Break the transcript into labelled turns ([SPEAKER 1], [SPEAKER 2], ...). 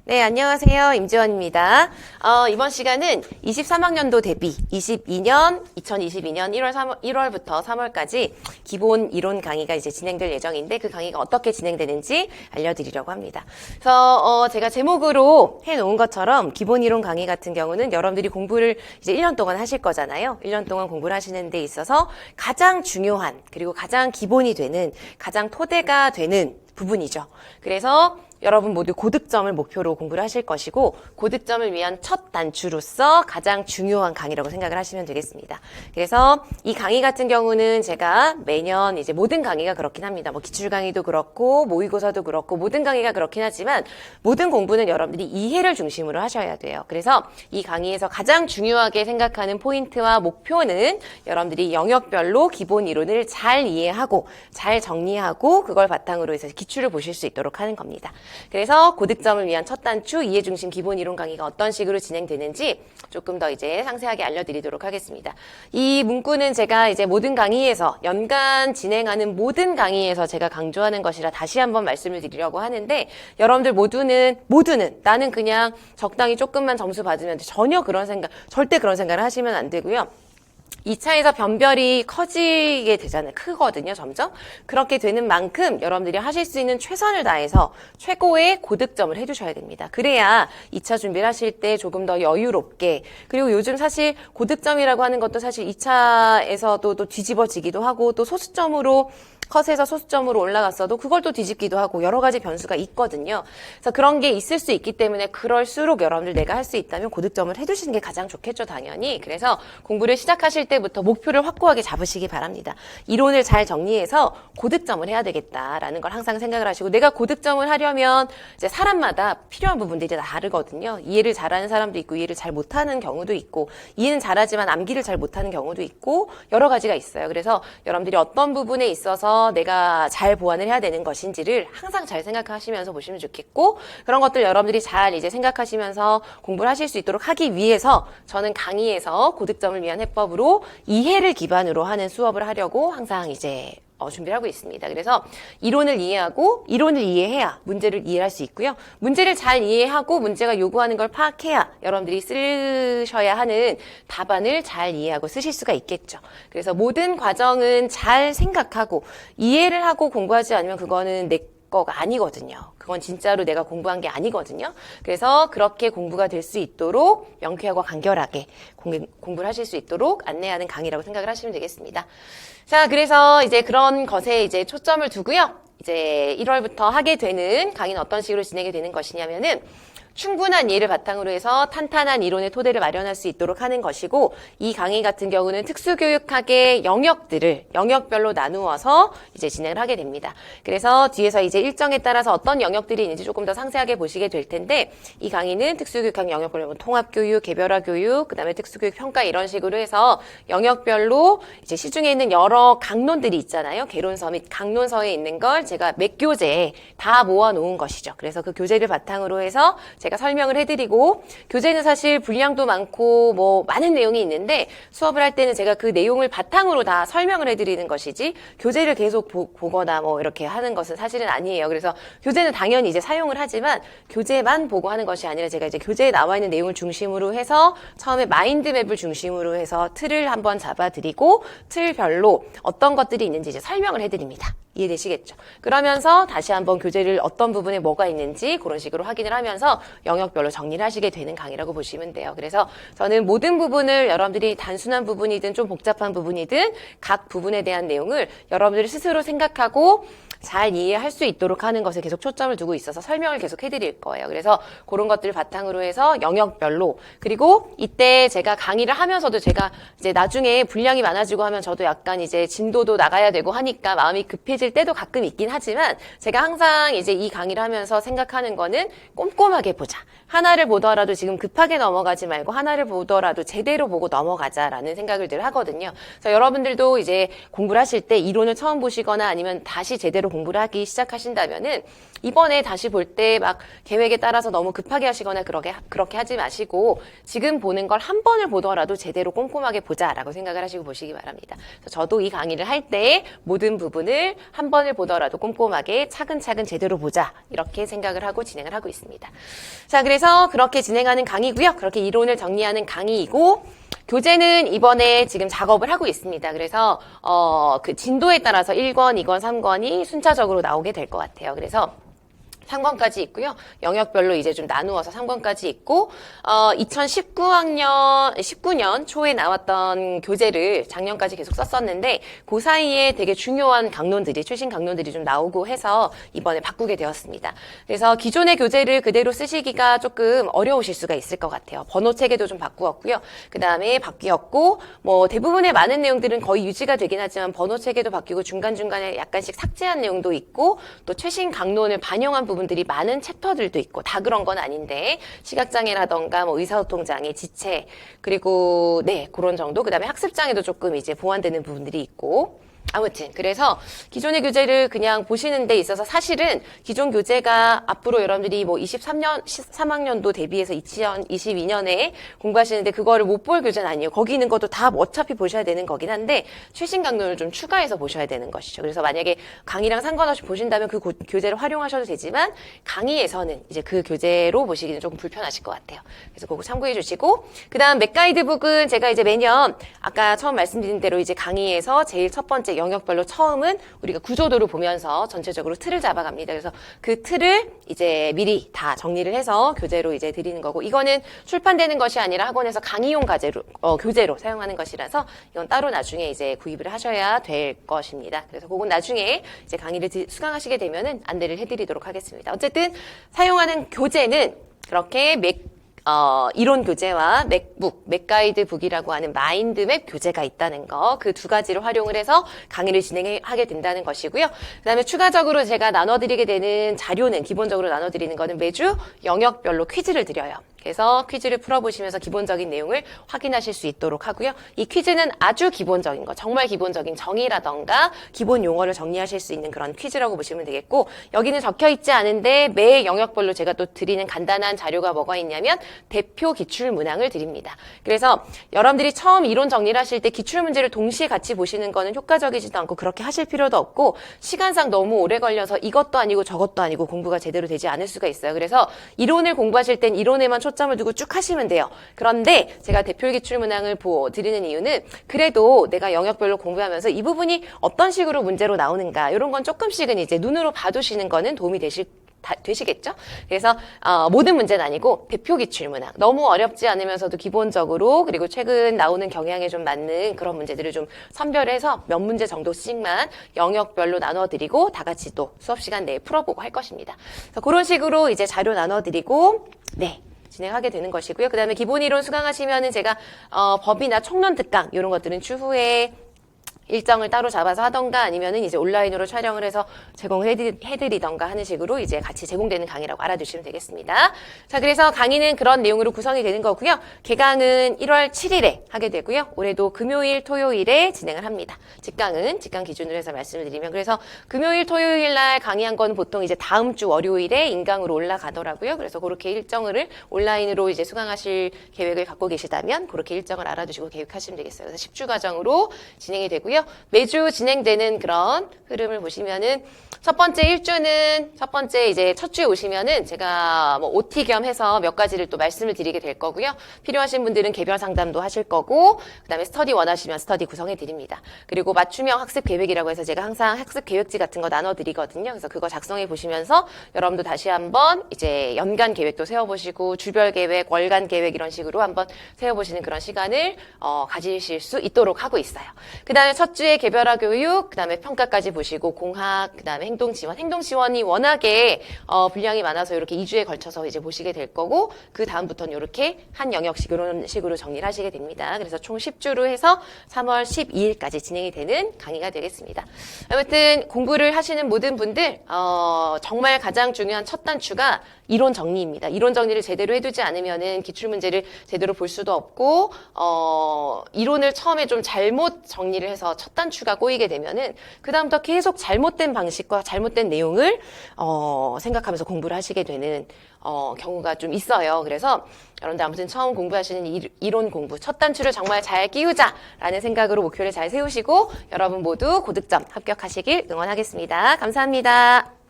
[SPEAKER 1] 네, 안녕하세요. 임지원입니다. 이번 시간은 23학년도 대비 2022년 1월부터 3월까지 기본 이론 강의가 이제 진행될 예정인데 그 강의가 어떻게 진행되는지 알려드리려고 합니다. 그래서 제가 제목으로 해놓은 것처럼 기본 이론 강의 같은 경우는 여러분들이 공부를 이제 1년 동안 하실 거잖아요. 1년 동안 공부를 하시는 데 있어서 가장 중요한 그리고 가장 기본이 되는 가장 토대가 되는 부분이죠. 그래서 여러분 모두 고득점을 목표로 공부를 하실 것이고 고득점을 위한 첫 단추로서 가장 중요한 강의라고 생각을 하시면 되겠습니다. 그래서 이 강의 같은 경우는 제가 매년 이제 모든 강의가 그렇긴 합니다. 뭐 기출 강의도 그렇고 모의고사도 그렇고 모든 강의가 그렇긴 하지만 모든 공부는 여러분들이 이해를 중심으로 하셔야 돼요. 그래서 이 강의에서 가장 중요하게 생각하는 포인트와 목표는 여러분들이 영역별로 기본 이론을 잘 이해하고 잘 정리하고 그걸 바탕으로 해서 기출을 보실 수 있도록 하는 겁니다. 그래서 고득점을 위한 첫 단추 이해 중심 기본 이론 강의가 어떤 식으로 진행되는지 조금 더 이제 상세하게 알려드리도록 하겠습니다. 이 문구는 제가 이제 모든 강의에서 연간 진행하는 모든 강의에서 제가 강조하는 것이라 다시 한번 말씀을 드리려고 하는데 여러분들 모두는 나는 그냥 적당히 조금만 점수 받으면 전혀 절대 그런 생각을 하시면 안 되고요. 2차에서 변별이 커지게 되잖아요. 크거든요, 점점. 그렇게 되는 만큼 여러분들이 하실 수 있는 최선을 다해서 최고의 고득점을 해주셔야 됩니다. 그래야 2차 준비를 하실 때 조금 더 여유롭게 그리고 요즘 사실 고득점이라고 하는 것도 사실 2차에서도 또 뒤집어지기도 하고 또 소수점으로 컷에서 소수점으로 올라갔어도 그걸 또 뒤집기도 하고 여러 가지 변수가 있거든요. 그래서 그런 게 있을 수 있기 때문에 그럴수록 여러분들 내가 할 수 있다면 고득점을 해두시는 게 가장 좋겠죠, 당연히. 그래서 공부를 시작하실 때부터 목표를 확고하게 잡으시기 바랍니다. 이론을 잘 정리해서 고득점을 해야 되겠다라는 걸 항상 생각을 하시고 내가 고득점을 하려면 이제 사람마다 필요한 부분들이 다 다르거든요. 이해를 잘하는 사람도 있고 이해를 잘 못하는 경우도 있고 이해는 잘하지만 암기를 잘 못하는 경우도 있고 여러 가지가 있어요. 그래서 여러분들이 어떤 부분에 있어서 내가 잘 보완을 해야 되는 것인지를 항상 잘 생각하시면서 보시면 좋겠고 그런 것들 여러분들이 잘 이제 생각하시면서 공부를 하실 수 있도록 하기 위해서 저는 강의에서 고득점을 위한 해법으로 이해를 기반으로 하는 수업을 하려고 항상 이제 준비를 하고 있습니다. 그래서 이론을 이해하고 이론을 이해해야 문제를 이해할 수 있고요. 문제를 잘 이해하고 문제가 요구하는 걸 파악해야 여러분들이 쓰셔야 하는 답안을 잘 이해하고 쓰실 수가 있겠죠. 그래서 모든 과정은 잘 생각하고 이해를 하고 공부하지 않으면 그거는 내 거가 아니거든요. 그건 진짜로 내가 공부한 게 아니거든요. 그래서 그렇게 공부가 될 수 있도록 명쾌하고 간결하게 공부를 하실 수 있도록 안내하는 강의라고 생각을 하시면 되겠습니다. 자, 그래서 이제 그런 것에 이제 초점을 두고요. 이제 1월부터 하게 되는 강의는 어떤 식으로 진행이 되는 것이냐면은 충분한 이해를 바탕으로 해서 탄탄한 이론의 토대를 마련할 수 있도록 하는 것이고 이 강의 같은 경우는 특수교육학의 영역별로 나누어서 이제 진행을 하게 됩니다. 그래서 뒤에서 이제 일정에 따라서 어떤 영역들이 있는지 조금 더 상세하게 보시게 될 텐데 이 강의는 특수교육학 영역별로 통합교육, 개별화교육, 그다음에 특수교육 평가 이런 식으로 해서 영역별로 이제 시중에 있는 여러 강론들이 있잖아요. 개론서 및 강론서에 있는 걸 제가 몇 교재에 다 모아놓은 것이죠. 그래서 그 교재를 바탕으로 해서 제가 설명을 해드리고 교재는 사실 분량도 많고 뭐 많은 내용이 있는데 수업을 할 때는 제가 그 내용을 바탕으로 다 설명을 해드리는 것이지 교재를 계속 보거나 뭐 이렇게 하는 것은 사실은 아니에요. 그래서 교재는 당연히 이제 사용을 하지만 교재만 보고 하는 것이 아니라 제가 이제 교재에 나와 있는 내용을 중심으로 해서 처음에 마인드맵을 중심으로 해서 틀을 한번 잡아드리고 틀별로 어떤 것들이 있는지 이제 설명을 해드립니다. 이해되시겠죠? 그러면서 다시 한번 교재를 어떤 부분에 뭐가 있는지 그런 식으로 확인을 하면서 영역별로 정리를 하시게 되는 강의라고 보시면 돼요. 그래서 저는 모든 부분을 여러분들이 단순한 부분이든 좀 복잡한 부분이든 각 부분에 대한 내용을 여러분들이 스스로 생각하고 잘 이해할 수 있도록 하는 것에 계속 초점을 두고 있어서 설명을 계속 해드릴 거예요. 그래서 그런 것들을 바탕으로 해서 영역별로 그리고 이때 제가 강의를 하면서도 제가 이제 나중에 분량이 많아지고 하면 저도 약간 이제 진도도 나가야 되고 하니까 마음이 급해질 때도 가끔 있긴 하지만 제가 항상 이제 이 강의를 하면서 생각하는 거는 꼼꼼하게 보자. 하나를 보더라도 지금 급하게 넘어가지 말고 하나를 보더라도 제대로 보고 넘어가자라는 생각을 늘 하거든요. 그래서 여러분들도 이제 공부를 하실 때 이론을 처음 보시거나 아니면 다시 제대로 제대로 공부를 하기 시작하신다면은 이번에 다시 볼 때 막 계획에 따라서 너무 급하게 하시거나 그렇게 하지 마시고 지금 보는 걸 한 번을 보더라도 제대로 꼼꼼하게 보자라고 생각을 하시고 보시기 바랍니다. 그래서 저도 이 강의를 할 때 모든 부분을 한 번을 보더라도 꼼꼼하게 차근차근 제대로 보자 이렇게 생각을 하고 진행을 하고 있습니다. 자, 그래서 그렇게 진행하는 강의고요. 그렇게 이론을 정리하는 강의이고 교재는 이번에 지금 작업을 하고 있습니다. 그래서 그 진도에 따라서 1권, 2권, 3권이 순차적으로 나오게 될 것 같아요. 그래서 3권까지 있고요. 영역별로 이제 좀 나누어서 3권까지 있고 19년 초에 나왔던 교재를 작년까지 계속 썼었는데 그 사이에 되게 중요한 강론들이 최신 강론들이 좀 나오고 해서 이번에 바꾸게 되었습니다. 그래서 기존의 교재를 그대로 쓰시기가 조금 어려우실 수가 있을 것 같아요. 번호 체계도 좀 바꾸었고요. 그 다음에 바뀌었고 뭐 대부분의 많은 내용들은 거의 유지가 되긴 하지만 번호 체계도 바뀌고 중간중간에 약간씩 삭제한 내용도 있고 또 최신 강론을 반영한 부분들이 많은 챕터들도 있고 다 그런 건 아닌데 시각장애라던가 뭐 의사소통장애, 지체 그리고 네 그런 정도 그 다음에 학습장애도 조금 이제 보완되는 부분들이 있고 아무튼 그래서 기존의 교재를 그냥 보시는 데 있어서 사실은 기존 교재가 앞으로 여러분들이 뭐 3학년도 대비해서 2022년에 공부하시는데 그거를 못 볼 교재는 아니에요. 거기 있는 것도 다 어차피 보셔야 되는 거긴 한데 최신 강론을 좀 추가해서 보셔야 되는 것이죠. 그래서 만약에 강의랑 상관없이 보신다면 그 교재를 활용하셔도 되지만 강의에서는 이제 그 교재로 보시기는 조금 불편하실 것 같아요. 그래서 그거 참고해 주시고 그 다음 맥가이드북은 제가 이제 매년 아까 처음 말씀드린 대로 이제 강의에서 제일 첫 번째 영역별로 처음은 우리가 구조도를 보면서 전체적으로 틀을 잡아갑니다. 그래서 그 틀을 이제 미리 다 정리를 해서 교재로 이제 드리는 거고 이거는 출판되는 것이 아니라 학원에서 강의용 교재로 사용하는 것이라서 이건 따로 나중에 이제 구입을 하셔야 될 것입니다. 그래서 그건 나중에 이제 강의를 수강하시게 되면은 안내를 해드리도록 하겠습니다. 어쨌든 사용하는 교재는 그렇게 이론 교재와 맥가이드북이라고 하는 마인드맵 교재가 있다는 거, 그 두 가지를 활용을 해서 강의를 진행하게 된다는 것이고요. 그 다음에 추가적으로 제가 나눠드리게 되는 자료는, 기본적으로 나눠드리는 거는 매주 영역별로 퀴즈를 드려요. 그래서 퀴즈를 풀어보시면서 기본적인 내용을 확인하실 수 있도록 하고요. 이 퀴즈는 아주 기본적인 거, 정말 기본적인 정의라던가 기본 용어를 정리하실 수 있는 그런 퀴즈라고 보시면 되겠고 여기는 적혀있지 않은데 매 영역별로 제가 또 드리는 간단한 자료가 뭐가 있냐면 대표 기출문항을 드립니다. 그래서 여러분들이 처음 이론 정리를 하실 때 기출문제를 동시에 같이 보시는 거는 효과적이지도 않고 그렇게 하실 필요도 없고 시간상 너무 오래 걸려서 이것도 아니고 저것도 아니고 공부가 제대로 되지 않을 수가 있어요. 그래서 이론을 공부하실 땐 이론에만 초점을 두고 쭉 하시면 돼요. 그런데 제가 대표 기출문항을 드리는 이유는 그래도 내가 영역별로 공부하면서 이 부분이 어떤 식으로 문제로 나오는가 이런 건 조금씩은 이제 눈으로 봐두시는 거는 도움이 되시겠죠? 그래서 모든 문제는 아니고 대표 기출문항 너무 어렵지 않으면서도 기본적으로 그리고 최근 나오는 경향에 좀 맞는 그런 문제들을 좀 선별해서 몇 문제 정도씩만 영역별로 나눠드리고 다 같이 또 수업 시간 내에 풀어보고 할 것입니다. 그래서 그런 식으로 이제 자료 나눠드리고 네. 진행하게 되는 것이고요. 그 다음에 기본 이론 수강하시면은 제가 법이나 총론 특강 이런 것들은 추후에 일정을 따로 잡아서 하던가 아니면은 이제 온라인으로 촬영을 해서 제공을 해드리던가 하는 식으로 이제 같이 제공되는 강의라고 알아두시면 되겠습니다. 자, 그래서 강의는 그런 내용으로 구성이 되는 거고요. 개강은 1월 7일에 하게 되고요. 올해도 금요일, 토요일에 진행을 합니다. 직강 기준으로 해서 말씀을 드리면 그래서 금요일, 토요일 날 강의한 건 보통 이제 다음 주 월요일에 인강으로 올라가더라고요. 그래서 그렇게 일정을 온라인으로 이제 수강하실 계획을 갖고 계시다면 그렇게 일정을 알아두시고 계획하시면 되겠어요. 그래서 10주 과정으로 진행이 되고요. 매주 진행되는 그런 흐름을 보시면은 첫 번째 이제 첫 주에 오시면은 제가 뭐 OT 겸 해서 몇 가지를 또 말씀을 드리게 될 거고요. 필요하신 분들은 개별 상담도 하실 거고, 그 다음에 스터디 원하시면 스터디 구성해 드립니다. 그리고 맞춤형 학습 계획이라고 해서 제가 항상 학습 계획지 같은 거 나눠 드리거든요. 그래서 그거 작성해 보시면서 여러분도 다시 한번 이제 연간 계획도 세워보시고, 주별 계획, 월간 계획 이런 식으로 한번 세워보시는 그런 시간을 가지실 수 있도록 하고 있어요. 그 다음에 첫 주에 개별화 교육, 그 다음에 평가까지 보시고, 공학, 그 다음에 행동 지원이 워낙에 분량이 많아서 이렇게 2주에 걸쳐서 이제 보시게 될 거고, 그 다음부터는 이렇게 한 영역씩 이런 식으로 정리를 하시게 됩니다. 그래서 총 10주로 해서 3월 12일까지 진행이 되는 강의가 되겠습니다. 아무튼 공부를 하시는 모든 분들 정말 가장 중요한 첫 단추가 이론 정리입니다. 이론 정리를 제대로 해두지 않으면은 기출문제를 제대로 볼 수도 없고, 이론을 처음에 좀 잘못 정리를 해서 첫 단추가 꼬이게 되면은 그다음부터 계속 잘못된 방식과 잘못된 내용을 생각하면서 공부를 하시게 되는 경우가 좀 있어요. 그래서 여러분들 아무튼 처음 공부하시는 이론 공부 첫 단추를 정말 잘 끼우자라는 생각으로 목표를 잘 세우시고 여러분 모두 고득점 합격하시길 응원하겠습니다. 감사합니다.